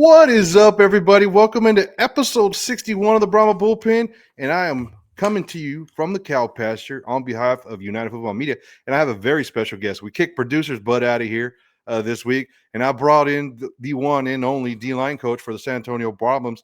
What is up, everybody? Welcome into episode 61 of the Brahma Bullpen, and I am coming to you from the cow pasture on behalf of United Football Media, and I have a very special guest. We kicked producer's butt out of here this week, and I brought in the one and only D-line coach for the San Antonio Brahmas,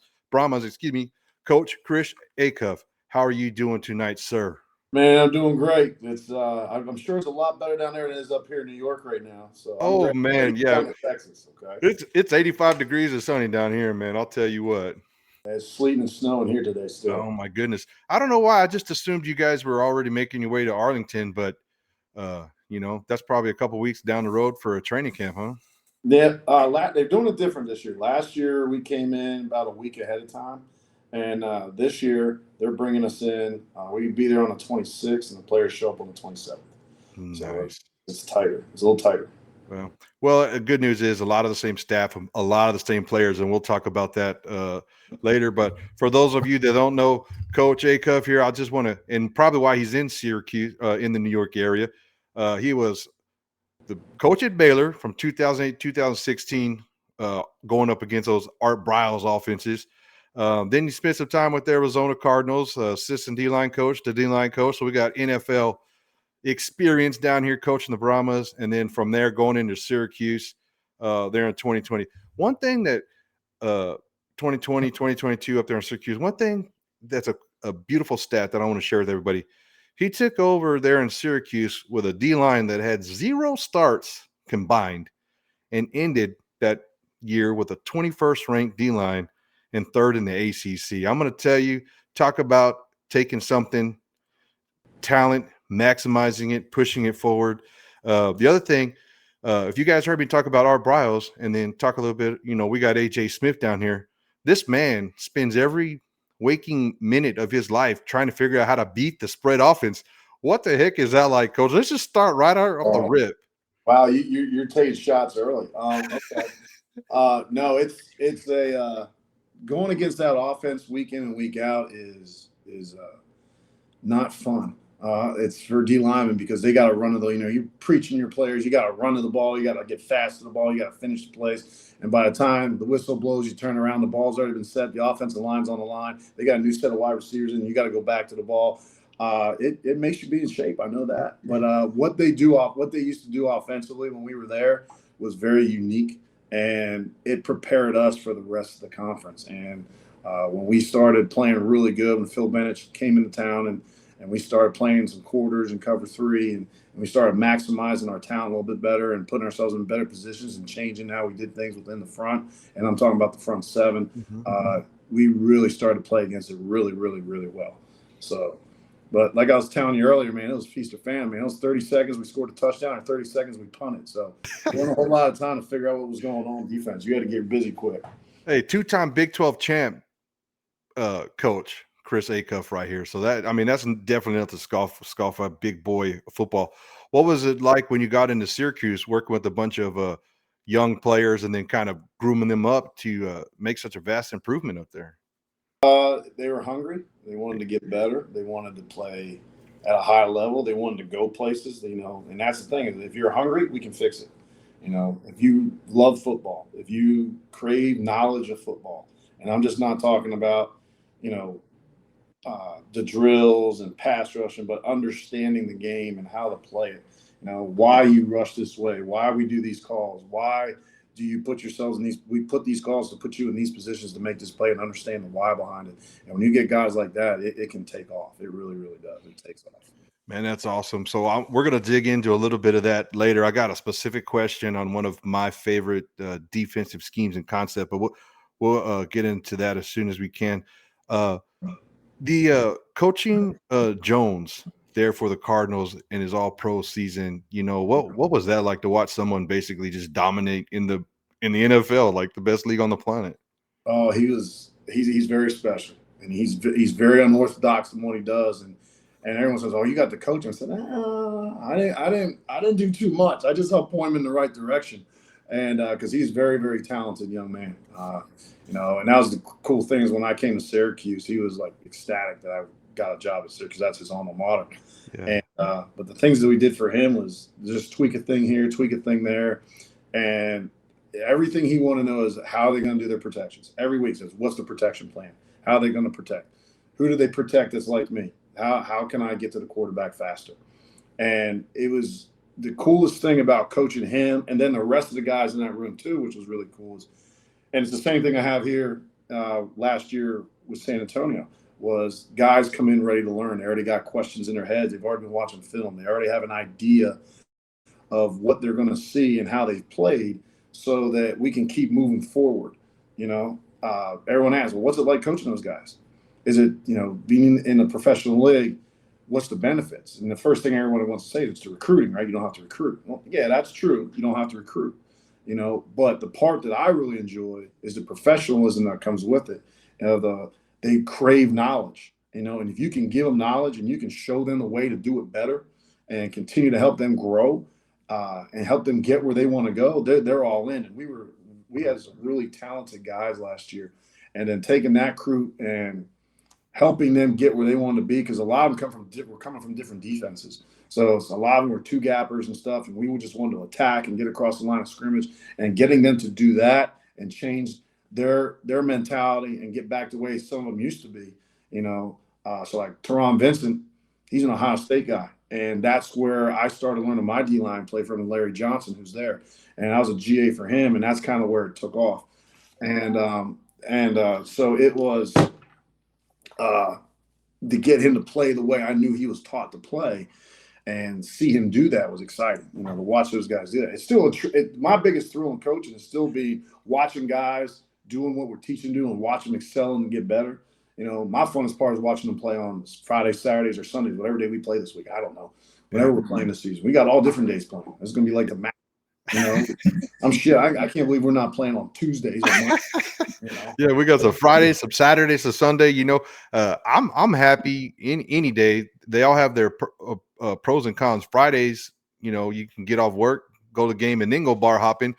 Coach Chris Achuff. How are you doing tonight, sir? Man, I'm doing great. I'm sure it's a lot better down there than it is up here in New York right now. So I'm Oh, ready man, to yeah. come to Texas. Okay, It's 85 degrees and sunny down here, man. I'll tell you what. it's sleeting and snowing here today Oh still. my goodness. I don't know why. I just assumed you guys were already making your way to Arlington, but that's probably a couple weeks down the road for a training camp, huh? They're doing it different this year. Last year we came in about a week ahead of time, and this year they're bringing us in. We can be there on the 26th, and the players show up on the 27th. So Nice. it's tighter. It's a little tighter. Well, good news is a lot of the same staff, a lot of the same players, and we'll talk about that later. But for those of you that don't know Coach Achuff here, I just want to, and probably why he's in Syracuse, in the New York area. He was the coach at Baylor from 2008, 2016, going up against those Art Briles offenses. Then he spent some time with the Arizona Cardinals, assistant D-line coach to D-line coach. So we got NFL experience down here coaching the Brahmas, and then from there going into Syracuse there in 2020. One thing that 2020, 2022 up there in Syracuse, one thing that's a beautiful stat that I want to share with everybody. He took over there in Syracuse with a D-line that had 0 starts combined and ended that year with a 21st ranked D-line and third in the ACC. I'm going to tell you, talk about taking something, talent, maximizing it, pushing it forward. The other thing, if you guys heard me talk about Art Briles and then talk a little bit, we got AJ Smith down here. This man spends every waking minute of his life trying to figure out how to beat the spread offense. What the heck is that like, Coach? Let's just start right off the rip. Wow, you're taking shots early. Okay. No, it's a going against that offense week in and week out is not fun. It's for D linemen because they got to run to the, you're preaching your players. You got to run to the ball. You got to get fast to the ball. You got to finish the plays. And by the time the whistle blows, you turn around. The ball's already been set. The offensive line's on the line. They got a new set of wide receivers, and you got to go back to the ball. It makes you be in shape. I know that. But what they used to do offensively when we were there was very unique, and it prepared us for the rest of the conference. And when we started playing really good, when Phil Bennett came into town and we started playing some quarters and cover three, and we started maximizing our talent a little bit better and putting ourselves in better positions and changing how we did things within the front. And I'm talking about the front seven. We really started to play against it really, really, really well. So, but like I was telling you earlier, man, it was feast or famine, man. It was 30 seconds, we scored a touchdown, and 30 seconds, we punted. So there wasn't a whole lot of time to figure out what was going on in defense. You had to get busy quick. Hey, 2-time Big 12 champ coach. Chris Achuff right here. So that's definitely not to scoff at big boy football. What was it like when you got into Syracuse working with a bunch of young players and then kind of grooming them up to make such a vast improvement up there? They were hungry. They wanted to get better. They wanted to play at a high level. They wanted to go places, and that's the thing. If you're hungry, we can fix it. If you love football, if you crave knowledge of football, and I'm just not talking about, the drills and pass rushing, but understanding the game and how to play it. Why you rush this way, why we do these calls, why do you put yourselves in these? We put these calls to put you in these positions to make this play and understand the why behind it. And when you get guys like that, it can take off. It really, really does. It takes off. Man, that's awesome. So we're going to dig into a little bit of that later. I got a specific question on one of my favorite defensive schemes and concept, but we'll get into that as soon as we can. The coaching Jones there for the Cardinals in his all-pro season, what was that like to watch someone basically just dominate in the NFL, like the best league on the planet? Oh, he's very special, and he's very unorthodox in what he does, and everyone says, "Oh, you got the coach." I said, I didn't do too much. I just helped point him in the right direction, and because he's very, very talented young man. And that was the cool thing is when I came to Syracuse, he was like ecstatic that I got a job at Syracuse. That's his alma mater. Yeah. And but the things that we did for him was just tweak a thing here, tweak a thing there, and everything he want to know is how are they going to do their protections. Every week says, what's the protection plan? How are they going to protect? Who do they protect that's like me? How can I get to the quarterback faster? And it was the coolest thing about coaching him, and then the rest of the guys in that room too, which was really cool. And it's the same thing I have here last year with San Antonio, was guys come in ready to learn. They already got questions in their heads. They've already been watching film. They already have an idea of what they're going to see and how they've played, so that we can keep moving forward. Everyone asks, well, what's it like coaching those guys? Is it, being in a professional league, what's the benefits? And the first thing everyone wants to say is the recruiting, right? You don't have to recruit. Well, yeah, that's true. You don't have to recruit, but the part that I really enjoy is the professionalism that comes with it. They crave knowledge, and if you can give them knowledge and you can show them the way to do it better and continue to help them grow and help them get where they want to go, they're all in. And we had some really talented guys last year, and then taking that crew and helping them get where they want to be, because a lot of them were coming from different defenses. So a lot of them were two gappers and stuff, and we just wanted to attack and get across the line of scrimmage, and getting them to do that and change their mentality and get back to the way some of them used to be. So like Teron Vincent, he's an Ohio State guy, and that's where I started learning my D-line play from Larry Johnson, who's there, and I was a GA for him, and that's kind of where it took off. And so it was to get him to play the way I knew he was taught to play, and see him do that was exciting. To watch those guys do that. It's still my biggest thrill in coaching is still watching guys doing what we're teaching them to and watching them excel and get better. My funnest part is watching them play on Fridays, Saturdays, or Sundays, whatever day we play this week. I don't know. Whenever we're playing this season, we got all different days playing. It's going to be like a match. I'm shit. I can't believe we're not playing on Tuesdays. Yeah, we got some Fridays, some Saturdays, some Sunday. I'm happy in any day. They all have their pros and cons. Fridays, you can get off work, go to the game, and then go bar hopping.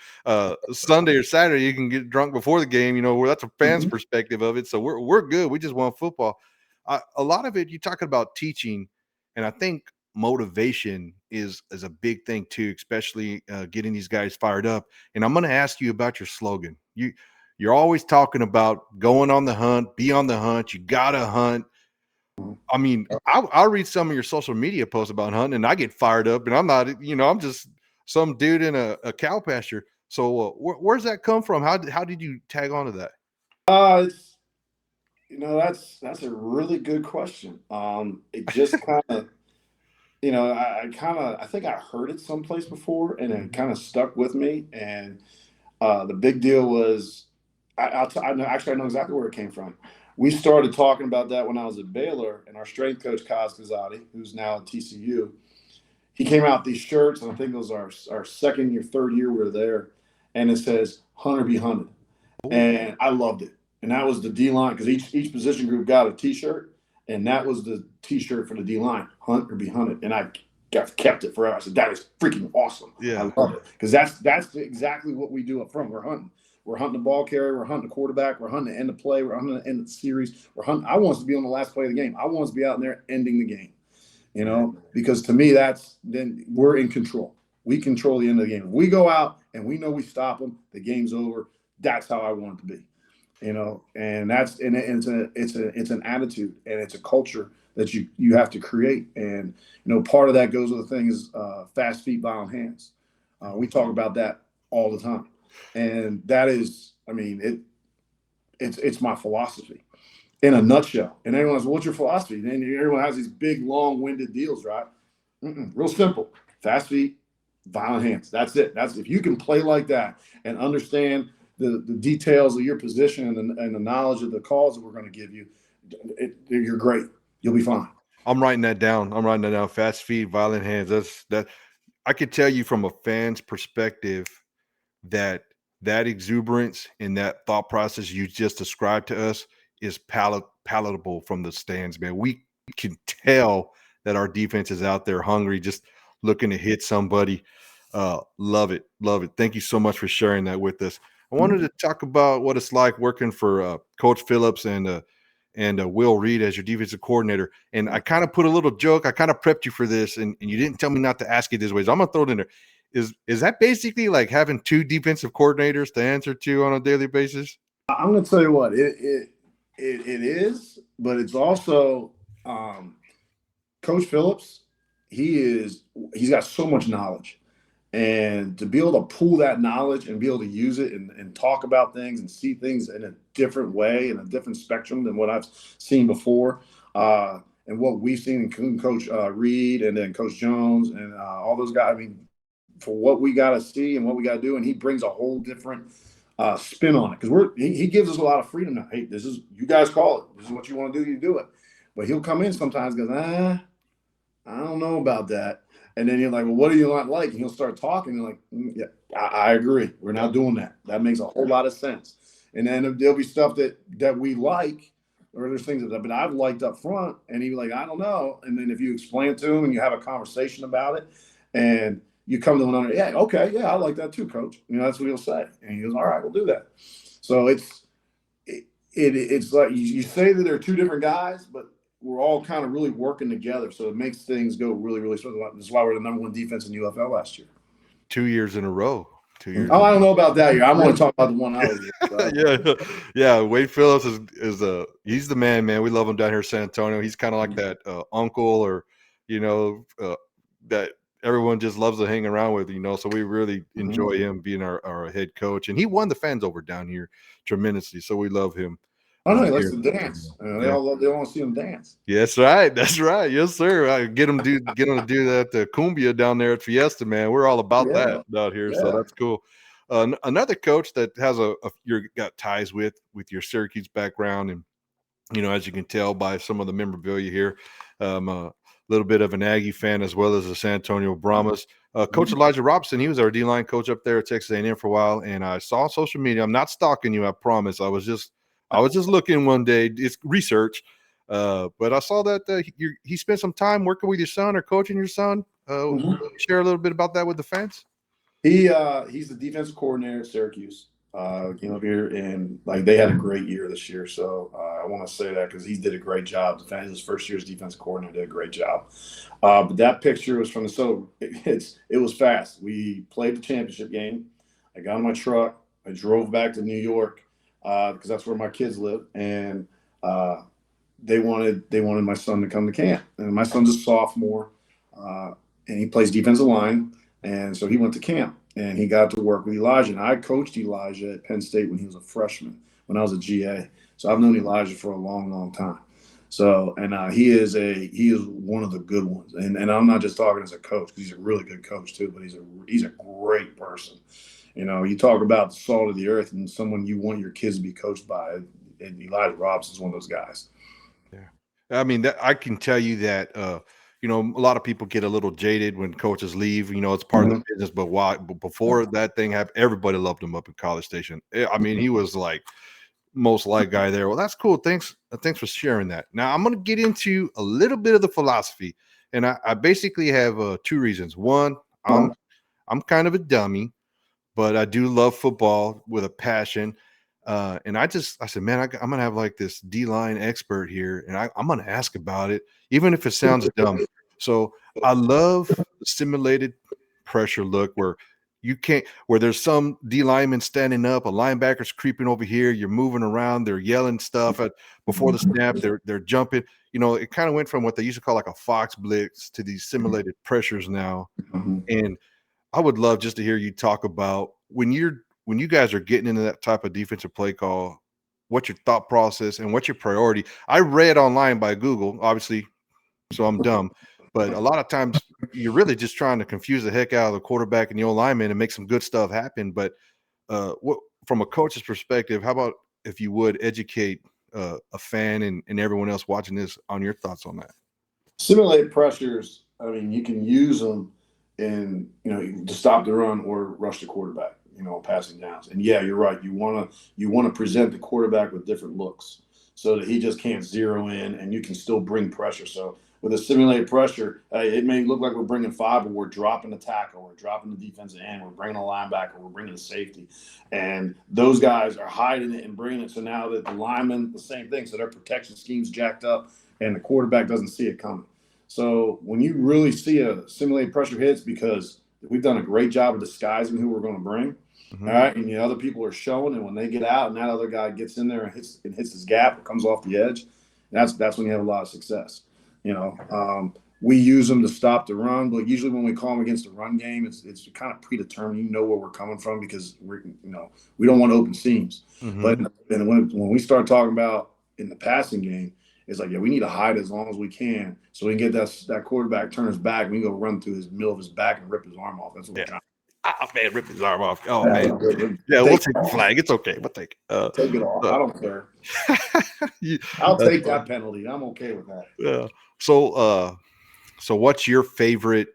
Sunday or Saturday, you can get drunk before the game. Where that's a fan's perspective of it. So we're good. We just want football. A lot of it, you're talking about teaching, and I think motivation is a big thing too, especially getting these guys fired up. And I'm going to ask you about your slogan. You're always talking about going on the hunt, be on the hunt. You gotta hunt. I mean, I'll read some of your social media posts about hunting, and I get fired up. And I'm not, I'm just some dude in a cow pasture. So where's that come from? How did you tag onto that? That's a really good question. It just kind of. I think I heard it someplace before, and it kind of stuck with me. And the big deal was, I know exactly where it came from. We started talking about that when I was at Baylor, and our strength coach, Kaz Kazadi, who's now at TCU, he came out with these shirts, and I think it was our second year, third year we were there, and it says, "Hunter be hunted." And I loved it. And that was the D-line, because each position group got a T-shirt. And that was the T-shirt for the D-line, hunt or be hunted. And I kept it forever. I said, that is freaking awesome. Yeah. I love it. Because that's exactly what we do up front. We're hunting. We're hunting the ball carrier. We're hunting the quarterback. We're hunting the end of play. We're hunting the end of the series. I want us to be on the last play of the game. I want us to be out in there ending the game. Because to me, then we're in control. We control the end of the game. If we go out and we know we stop them, the game's over. That's how I want it to be. And it's an attitude, and it's a culture that you have to create. And part of that goes with the thing is fast feet, violent hands. We talk about that all the time, and that is, it's my philosophy in a nutshell. And everyone's, well, what's your philosophy? And then everyone has these big, long-winded deals, right? Real simple: fast feet, violent hands. That's it. If you can play like that and understand the details of your position and the knowledge of the calls that we're going to give you, you're great. You'll be fine. I'm writing that down. Fast feet, violent hands. That I could tell you from a fan's perspective that exuberance and that thought process you just described to us is palatable from the stands, man. We can tell that our defense is out there hungry, just looking to hit somebody. Love it. Thank you so much for sharing that with us. I wanted to talk about what it's like working for Coach Phillips and Will Reed as your defensive coordinator. And I kind of put a little joke. I kind of prepped you for this, and you didn't tell me not to ask it this way. So I'm going to throw it in there. is that basically like having two defensive coordinators to answer to on a daily basis? I'm going to tell you what it is, but it's also Coach Phillips. He's got so much knowledge, and to be able to pull that knowledge and be able to use it and talk about things and see things in a different way, in a different spectrum than what I've seen before, and what we've seen in Coach Reed and then Coach Jones and all those guys. I mean, for what we got to see and what we got to do, and he brings a whole different spin on it, because he gives us a lot of freedom now. Hey, this is, you guys call it. This is what you want to do. You do it. But he'll come in sometimes and goes, I don't know about that. And then you're like, well, what do you not like? And he'll start talking. And you're like, yeah, I agree. We're not doing that. That makes a whole lot of sense. And then there'll be stuff that we like, or there's things that I've liked up front. And he'll be like, I don't know. And then if you explain it to him and you have a conversation about it, and you come to another, yeah, okay, yeah, I like that too, Coach. You know, that's what he'll say. And he goes, all right, we'll do that. So it's like you say that they're two different guys, but we're all kind of really working together. So it makes things go really, really smooth. That's why we're the number one defense in UFL last year. 2 years in a row. 2 years. Oh, I don't know about that year. I'm only talking about the one I was in. Yeah. Wade Phillips is he's the man. We love him down here in San Antonio. He's kind of like that uncle, or that everyone just loves to hang around with. So we really enjoy him being our head coach, and he won the fans over down here tremendously. So we love him. Oh no, he likes to dance. They all want to see him dance. Yeah, that's right. Yes, sir. I get him to do that cumbia down there at Fiesta, man. We're all about that out here, so that's cool. Another coach that has you got ties with your Syracuse background, and as you can tell by some of the memorabilia here, a little bit of an Aggie fan as well as the San Antonio Brahmas. Coach Elijah Robinson, he was our D-line coach up there at Texas A&M for a while, and I saw on social media. I'm not stalking you, I promise. I was just looking one day. It's research, but I saw that he spent some time working with your son or coaching your son. Share a little bit about that with the fans. He's the defensive coordinator at Syracuse. Here, and like they had a great year this year. So I want to say that because he did a great job. His first year as defensive coordinator, did a great job. But that picture was from it was fast. We played the championship game. I got in my truck. I drove back to New York because that's where my kids live, and they wanted my son to come to camp. And my son's a sophomore, and he plays defensive line, and so he went to camp. And he got to work with Elijah. And I coached Elijah at Penn State when he was a freshman, when I was a GA. So I've known Elijah for a long, long time. So, and he is one of the good ones. And I'm not just talking as a coach, because he's a really good coach too, but he's a great person. You talk about the salt of the earth and someone you want your kids to be coached by, and Elijah Robson's one of those guys. Yeah. I mean, I can tell you that, a lot of people get a little jaded when coaches leave. It's part of the business. But before that thing happened, everybody loved him up in College Station. I mean, he was like most liked guy there. Well, that's cool. Thanks for sharing that. Now I'm going to get into a little bit of the philosophy, and I basically have 2 reasons. One, I'm kind of a dummy, but I do love football with a passion. And I said, man, I'm going to have like this D-line expert here, and I'm going to ask about it, even if it sounds dumb. So I love the simulated pressure look where there's some D lineman standing up, a linebacker's creeping over here, you're moving around, they're yelling stuff before the snap, they're jumping. It kind of went from what they used to call like a Fox blitz to these simulated pressures now. And I would love just to hear you talk about when you guys are getting into that type of defensive play call, what's your thought process and what's your priority? I read online by Google, obviously, so I'm dumb, but a lot of times you're really just trying to confuse the heck out of the quarterback and the O-lineman and make some good stuff happen. But from a coach's perspective, how about if you would educate a fan and everyone else watching this on your thoughts on that? Simulated pressures, I mean, you can use them to stop the run or rush the quarterback, passing downs. And yeah, you're right. You want to present the quarterback with different looks so that he just can't zero in and you can still bring pressure. So with a simulated pressure, it may look like we're bringing 5, but we're dropping the tackle, we're dropping the defensive end, we're bringing a linebacker, we're bringing a safety. And those guys are hiding it and bringing it. So now that the linemen, the same thing. So their protection scheme's jacked up and the quarterback doesn't see it coming. So when you really see a simulated pressure hits, because we've done a great job of disguising who we're going to bring. Mm-hmm. All right, and the other people are showing, and when they get out, and that other guy gets in there and hits his gap, or comes off the edge, that's when you have a lot of success. We use them to stop the run, but usually when we call them against the run game, it's kind of predetermined. You know where we're coming from because we don't want open seams. Mm-hmm. But when we start talking about in the passing game, it's like, yeah, we need to hide as long as we can so we can get that quarterback turn his back and we can go run through his middle of his back and rip his arm off. That's what we're trying. Oh man, rip his arm off. Oh man, we'll take the flag. It's okay. We'll take it. Take it off. I don't care. I'll take that penalty. I'm okay with that. Yeah. So what's your favorite?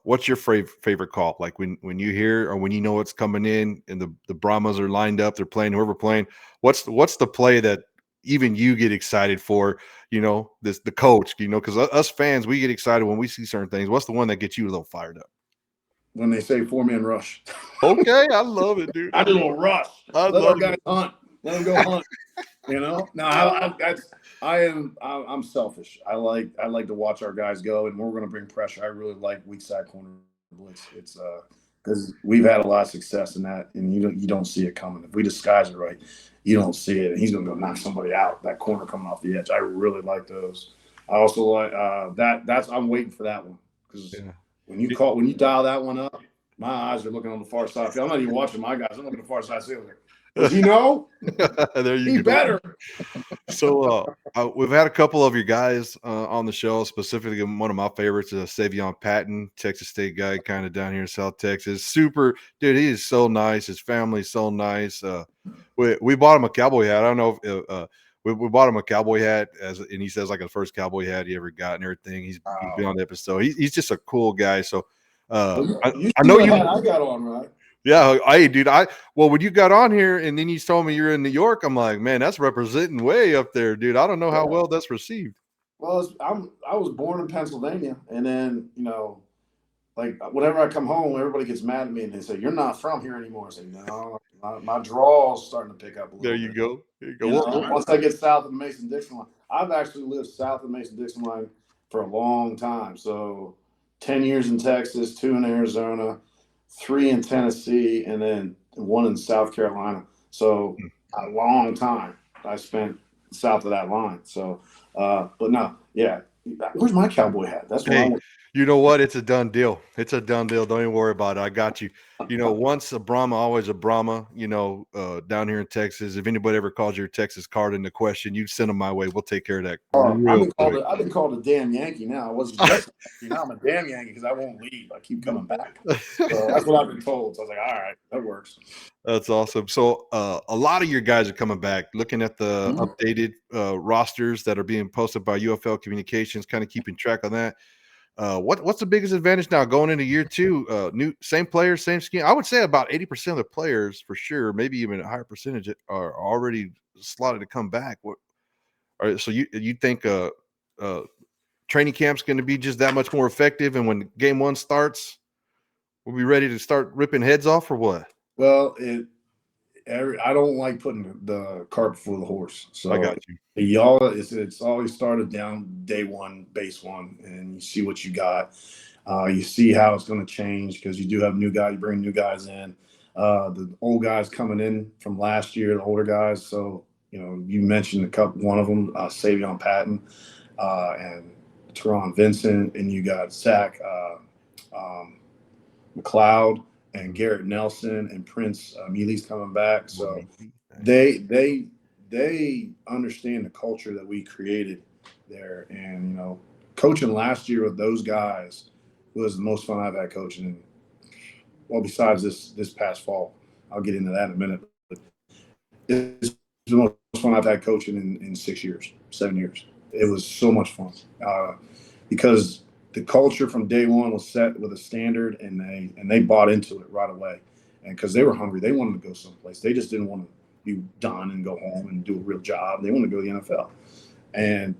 What's your favorite call? Like when you hear or when you know what's coming in and the Brahmas are lined up, they're playing whoever playing. What's the play that even you get excited for? The coach. Because us fans, we get excited when we see certain things. What's the one that gets you a little fired up? When they say 4-man rush. Okay, I love it, dude. I do a rush. Let our guys hunt. Let them go hunt. No, I'm selfish. I like to watch our guys go, and we're going to bring pressure. I really like weak side corner blitz. It's because we've had a lot of success in that, and you don't see it coming. If we disguise it right, you don't see it, and he's going to go knock somebody out. That corner coming off the edge. I really like those. I also like that. I'm waiting for that one because. Yeah. When you dial that one up, my eyes are looking on the far side. I'm not even watching my guys. I'm looking at the far side ceiling. Does he know? There you he go. better. So we've had a couple of your guys on the show. Specifically, one of my favorites is Savion Patton, Texas State guy, kind of down here in South Texas. Super dude. He is so nice. His family's so nice. We bought him a cowboy hat. I don't know if. We bought him a cowboy hat and he says like the first cowboy hat he ever got and everything. He's been on the episode. He's just a cool guy. So I know you. I got on right. Yeah, dude. When you got on here and then you told me you're in New York, I'm like, man, that's representing way up there, dude. I don't know how well that's received. Well, I was born in Pennsylvania, and then like whenever I come home, everybody gets mad at me and they say, "You're not from here anymore." I say, "No, my draw's starting to pick up a little bit." There you go. Once I get south of the Mason-Dixon line, I've actually lived south of the Mason-Dixon line for a long time. So 10 years in Texas, 2 in Arizona, 3 in Tennessee, and then 1 in South Carolina. So a long time I spent south of that line. So, but no, yeah. Where's my cowboy hat? That's what I want. You know what? It's a done deal. It's a done deal. Don't even worry about it. I got you. Once a Brahma, always a Brahma. Down here in Texas, if anybody ever calls your Texas card into question, you send them my way. We'll take care of that. I've been called a damn Yankee now. I wasn't just now I'm a damn Yankee because I won't leave. I keep coming back. So that's what I've been told. So I was like, all right, that works. That's awesome. So a lot of your guys are coming back. Looking at the updated rosters that are being posted by UFL Communications, kind of keeping track on that. What's the biggest advantage now going into year 2? New same players, same scheme. I would say about 80% of the players for sure, maybe even a higher percentage are already slotted to come back. So you think training camp's going to be just that much more effective, and when game 1 starts, we'll be ready to start ripping heads off, or what? Well, I don't like putting the cart before the horse. So I got you. It's always started down day 1, base 1, and you see what you got. You see how it's going to change because you do have new guys. You bring new guys in. The old guys coming in from last year, the older guys. So you mentioned one of them, Savion Patton, and Teron Vincent, and you got Zach McLeod and Garrett Nelson and Prince Mealy's coming back. So they understand the culture that we created there. And, coaching last year with those guys was the most fun I've had coaching. Well, besides this past fall, I'll get into that in a minute. But it's the most fun I've had coaching in 6 years, 7 years. It was so much fun because the culture from day 1 was set with a standard, and they bought into it right away. And because they were hungry, they wanted to go someplace. They just didn't want to be done and go home and do a real job. They wanted to go to the NFL, and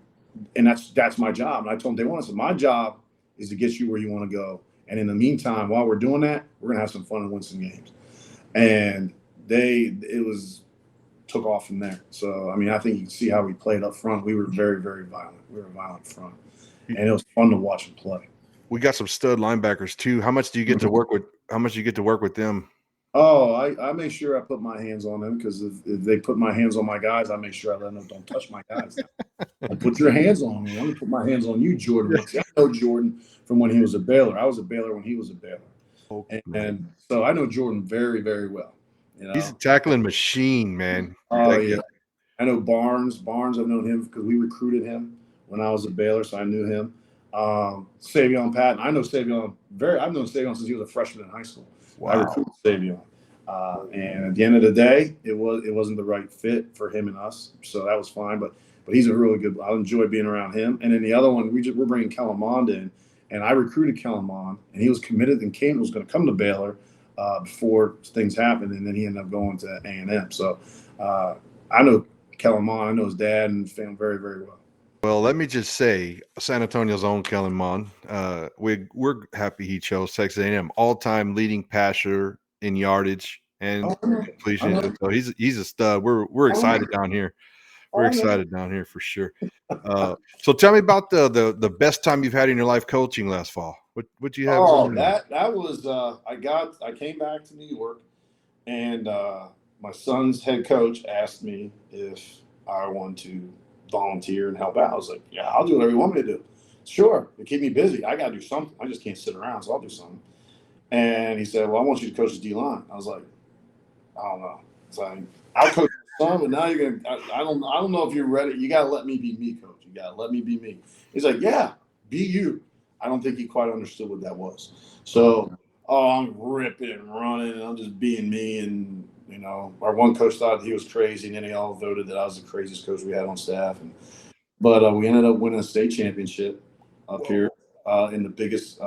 that's my job. And I told them, my job is to get you where you want to go. And in the meantime, while we're doing that, we're gonna have some fun and win some games. And took off from there. So I think you can see how we played up front. We were very, very violent. We were violent front. And it was fun to watch them play. We got some stud linebackers too. How much do you get to work with? How much do you get to work with them? Oh, I make sure I put my hands on them because if they put my hands on my guys, I make sure I let them don't touch my guys. Don't put your hands on me. I'm gonna put my hands on you, Jordan. I know Jordan from when he was a Baylor. I was a Baylor when he was a Baylor, Oh, man. and so I know Jordan very, very well. You He's a know. tackling machine, man. Oh That guy. yeah, I know Barnes. Barnes, I've known him because we recruited him when I was at Baylor, so I knew him. Savion Patton, I know Savion I've known Savion since he was a freshman in high school. I Wow. recruited Savion, and at the end of the day, it wasn't the right fit for him and us, so that was fine. But he's a really good. I enjoy being around him. And then the other one, we're bringing Kellen Mond in, and I recruited Kellen Mond, and he was committed and was going to come to Baylor before things happened, and then he ended up going to A&M. So I know Kellen Mond. I know his dad and family very, very well. Well, let me just say, San Antonio's own Kellen Mond. We're happy he chose Texas A&M, all-time leading passer in yardage and Oh, I know. I completion. know. And so he's a stud. We're I know. excited down here. We're I know. excited down here for sure. So tell me about the best time you've had in your life coaching last fall. What you have Oh, going on? that was I came back to New York, and my son's head coach asked me if I want to volunteer and help out. I was like, yeah, I'll do whatever you want me to do. Sure, to keep me busy. I got to do something. I just can't sit around, so I'll do something. And he said, well, I want you to coach the D line. I was like, I don't know. It's like I'll coach some, but now you're gonna. I don't know if you're ready. You gotta let me be me, coach. You gotta let me be me. He's like, yeah, be you. I don't think he quite understood what that was. So, I'm ripping and running, and I'm just being me. And our one coach thought he was crazy, and then they all voted that I was the craziest coach we had on staff. But we ended up winning a state championship up here in the biggest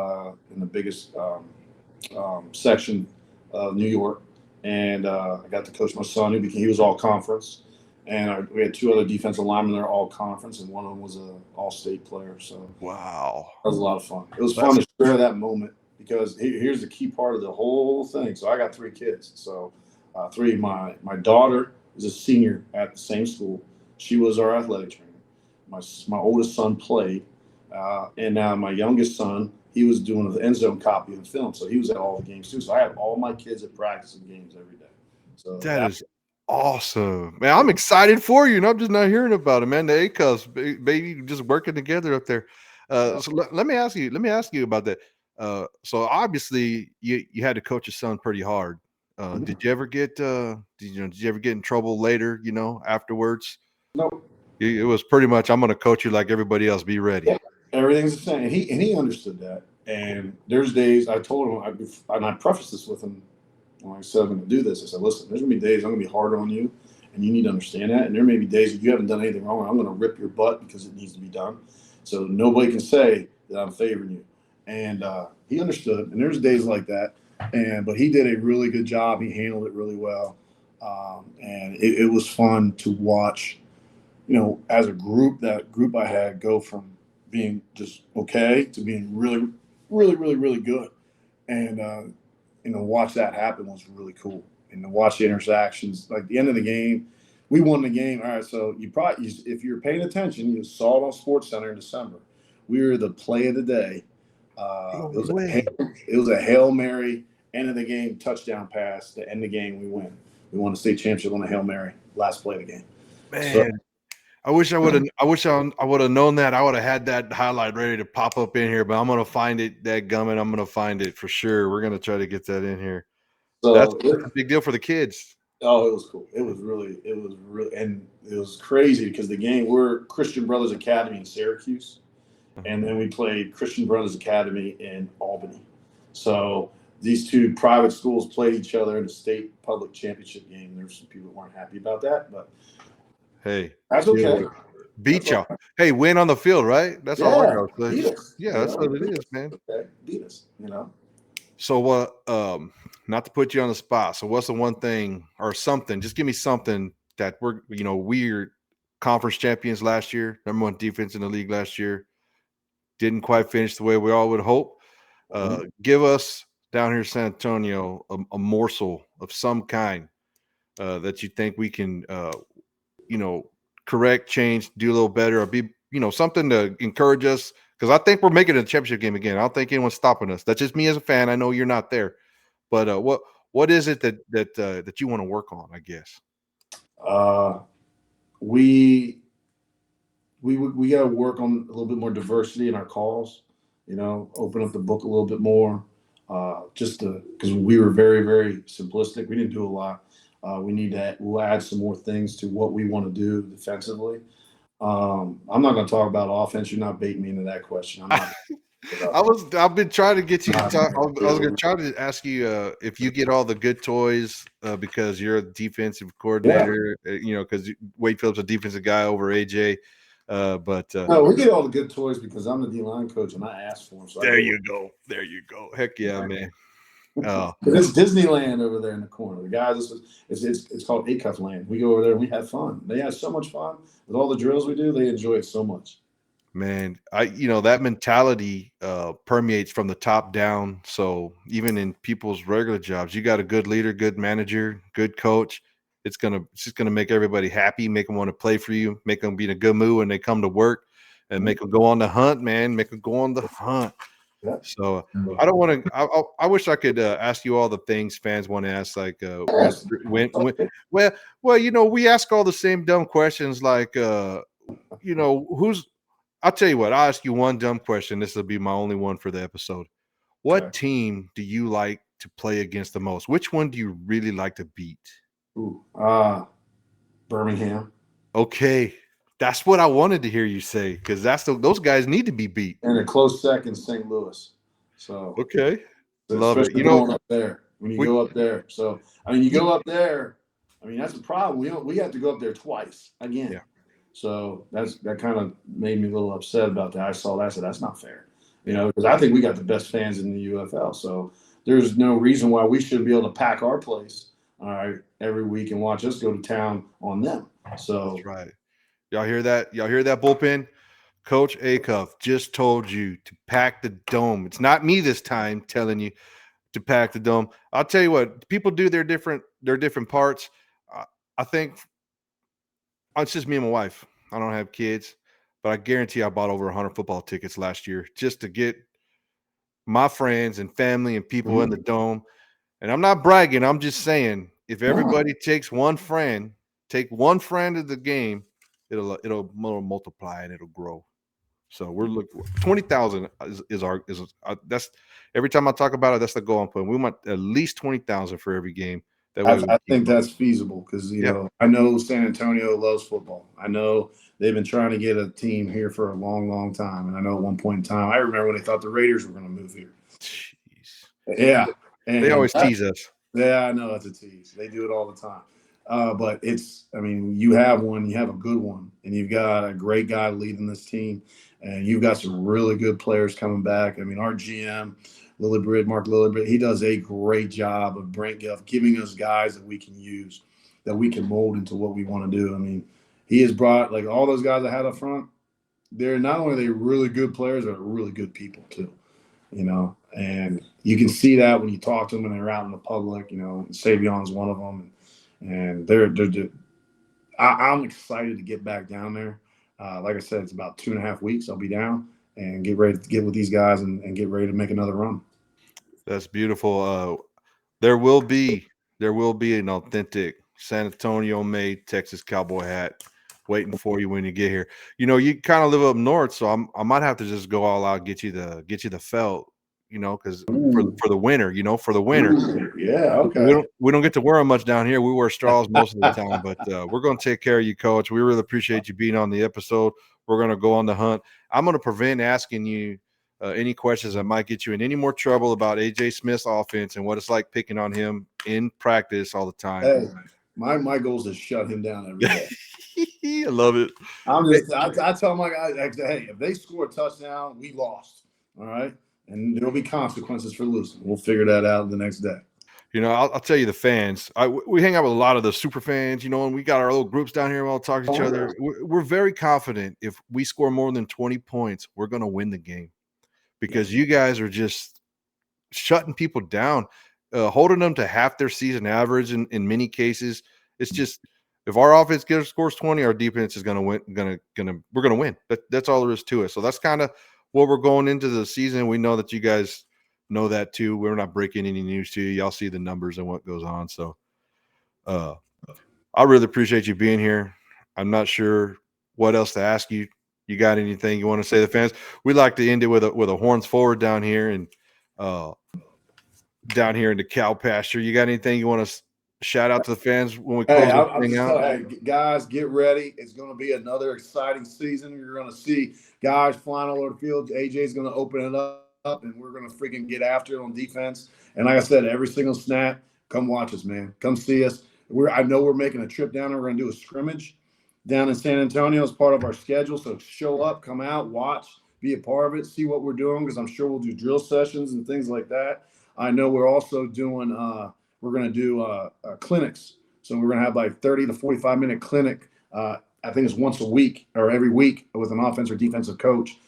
section of New York, and I got to coach my son. He was all conference, and we had two other defensive linemen that are all conference, and one of them was a all state player. So Wow. that was a lot of fun. It was fun That's to share that moment because here's the key part of the whole thing. So I got three kids. So three. My daughter is a senior at the same school. She was our athletic trainer. My oldest son played, and now my youngest son, he was doing an end zone copy of the film, so he was at all the games too. So I had all my kids at practice and games every day. So that is awesome, man. I'm excited for you, and I'm just not hearing about it, man. The A-Cubs, baby, just working together up there. So let me ask you. Let me ask you about that. So obviously, you had to coach your son pretty hard. Did you ever get did you ever get in trouble later? Afterwards, no, it was pretty much I'm going to coach you like everybody else. Be ready. yeah, everything's the same, and he understood that. And there's days I told him, and I prefaced this with him when I said I'm going to do this. I said, listen, there's going to be days I'm going to be hard on you, and you need to understand that. And there may be days that you haven't done anything wrong, and I'm going to rip your butt because it needs to be done. So nobody can say that I'm favoring you. And he understood. And there's days like that. But he did a really good job. He handled it really well. And it was fun to watch, as a group, that group I had go from being just okay to being really, really, really, really good. And watch that happen was really cool. And to watch the interactions, like the end of the game, we won the game. All right, so if you're paying attention, you saw it on Sports Center in December. We were the play of the day. No It was way. a Hail Mary end of the game touchdown pass to end the game. We win. We won the state championship on a Hail Mary last play of the game. So Man, I wish I would have. I wish I would have known that. I would have had that highlight ready to pop up in here. But I'm gonna find it. That gummit. I'm gonna find it for sure. We're gonna try to get that in here. That's so a big deal for the kids. oh, it was cool. And it was crazy because the game, we're Christian Brothers Academy in Syracuse, and then we played Christian Brothers Academy in Albany. So these two private schools played each other in a state public championship game. There were some people that weren't happy about that, but Hey, that's you know okay. what? That's Beat all y'all. right. Hey, win on the field, right? That's all I Yeah, got. So beat just us. yeah, that's what it Beat is, us. man. Okay, beat us. So what? Not to put you on the spot. So what's the one thing or something? Just give me something that we're conference champions last year, number one defense in the league last year. Didn't quite finish the way we all would hope. Give us down here in San Antonio a morsel of some kind that you think we can, you know, correct, change, do a little better, or be, something to encourage us because I think we're making it a championship game again. I don't think anyone's stopping us. That's just me as a fan. I know you're not there, but what is it that you want to work on? I guess. We got to work on a little bit more diversity in our calls. Open up the book a little bit more. Just because we were very, very simplistic. We didn't do a lot. We need to we'll add some more things to what we want to do defensively. I'm not going to talk about offense. You're not baiting me into that question. I'm not. I've been trying to get you to talk. I was going to try to ask you if you get all the good toys because you're a defensive coordinator. Because Wade Phillips is a defensive guy over AJ. No, we get all the good toys because I'm the D-line coach and I asked for them. So there you go. Heck yeah, man. It's Disneyland over there in the corner. The guys, it's called Achuff Land. We go over there and we have fun. They have so much fun with all the drills we do. They enjoy it so much. Man, that mentality permeates from the top down. So even in people's regular jobs, you got a good leader, good manager, good coach. It's just gonna make everybody happy, make them want to play for you, make them be in a good mood when they come to work, and make them go on the hunt, man. Make them go on the hunt. Yeah. So I don't want to. I wish I could ask you all the things fans want to ask, like when. Well, we ask all the same dumb questions, like who's. I'll tell you what. I'll ask you one dumb question. This will be my only one for the episode. What team do you like to play against the most? Which one do you really like to beat? Birmingham. Okay, that's what I wanted to hear you say, because those guys need to be beat. And a close second, St. Louis. So okay, love it. Going up there when you go up there. So you go up there. That's the problem. We have to go up there twice again. Yeah. So that kind of made me a little upset about that. I saw that. I said that's not fair. Because I think we got the best fans in the UFL. So there's no reason why we shouldn't be able to pack our place, all right, every week and watch us go to town on them. So that's right. Y'all hear that? Y'all hear that, bullpen? Coach Achuff just told you to pack the dome. It's not me this time telling you to pack the dome. I'll tell you what, people do their different parts. I think it's just me and my wife. I don't have kids, but I guarantee I bought over 100 football tickets last year just to get my friends and family and people in the dome. And I'm not bragging. I'm just saying, if everybody takes one friend to the game, it'll multiply and it'll grow. So we're looking 20,000 is that's every time I talk about it, that's the goal I'm putting. We want at least 20,000 for every game. That way I think that's feasible because I know San Antonio loves football. I know they've been trying to get a team here for a long, long time. And I know at one point in time, I remember when they thought the Raiders were going to move here. Jeez. Yeah. And they always tease us. Yeah, I know it's a tease. They do it all the time. But you have one, you have a good one, and you've got a great guy leading this team, and you've got some really good players coming back. Our GM, Mark Lillibrid, he does a great job of giving us guys that we can use, that we can mold into what we want to do. He has brought, like, all those guys I had up front, they're not only are they really good players, they're really good people too. And you can see that when you talk to them and they're out in the public. Savion's one of them, and I'm excited to get back down there. Like I said, it's about 2.5 weeks. I'll be down and get ready to get with these guys and get ready to make another run. That's beautiful. There will be an authentic San Antonio made Texas Cowboy hat waiting for you when you get here. You kind of live up north, so I might have to just go all out, get you the felt, because for the winter, Yeah, okay. We don't get to wear them much down here. We wear straws most of the time, but we're going to take care of you, Coach. We really appreciate you being on the episode. We're going to go on the hunt. I'm going to prevent asking you any questions that might get you in any more trouble about AJ Smith's offense and what it's like picking on him in practice all the time. Hey, my goal is to shut him down every day. I love it. I tell my guys, hey, if they score a touchdown, we lost. All right. And there'll be consequences for losing. We'll figure that out the next day. I'll tell you, the fans, we hang out with a lot of the super fans, and we got our little groups down here. We all talk to each other. We're very confident if we score more than 20 points, we're going to win the game because you guys are just shutting people down, holding them to half their season average in many cases. It's just, if our offense scores 20, our defense is going to win. We're going to win. That's all there is to it. So that's kind of what we're going into the season. We know that you guys know that too. We're not breaking any news to you. Y'all see the numbers and what goes on. So I really appreciate you being here. I'm not sure what else to ask you. You got anything you want to say to the fans? We like to end it with a horns forward down here and down here in the cow pasture. You got anything you want to shout out to the fans when we close this thing out? Hey, guys, get ready. It's going to be another exciting season. You're going to see guys flying all over the field. AJ's going to open it up, and we're going to freaking get after it on defense. And like I said, every single snap, come watch us, man. Come see us. I know we're making a trip down there. We're going to do a scrimmage down in San Antonio as part of our schedule. So show up, come out, watch, be a part of it, see what we're doing, because I'm sure we'll do drill sessions and things like that. I know we're also doing we're going to do clinics. So we're going to have like 30 to 45-minute clinic. I think it's once a week or every week with an offensive or defensive coach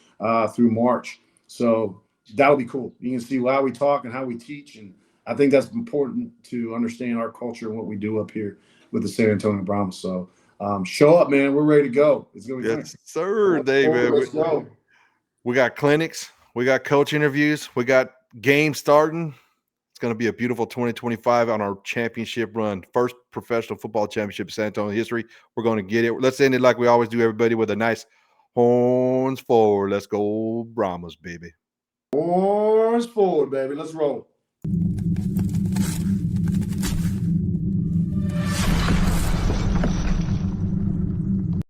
through March. So that'll be cool. You can see how we talk and how we teach. And I think that's important to understand our culture and what we do up here with the San Antonio Brahmas. So show up, man. We're ready to go. It's going to be Yes, sir, David. Let's go. We got clinics. We got coach interviews. We got games starting. It's going to be a beautiful 2025 on our championship run. First professional football championship in San Antonio history. We're going to get it. Let's end it like we always do, everybody, with a nice horns forward. Let's go Brahmas, baby. Horns forward, baby. Let's roll.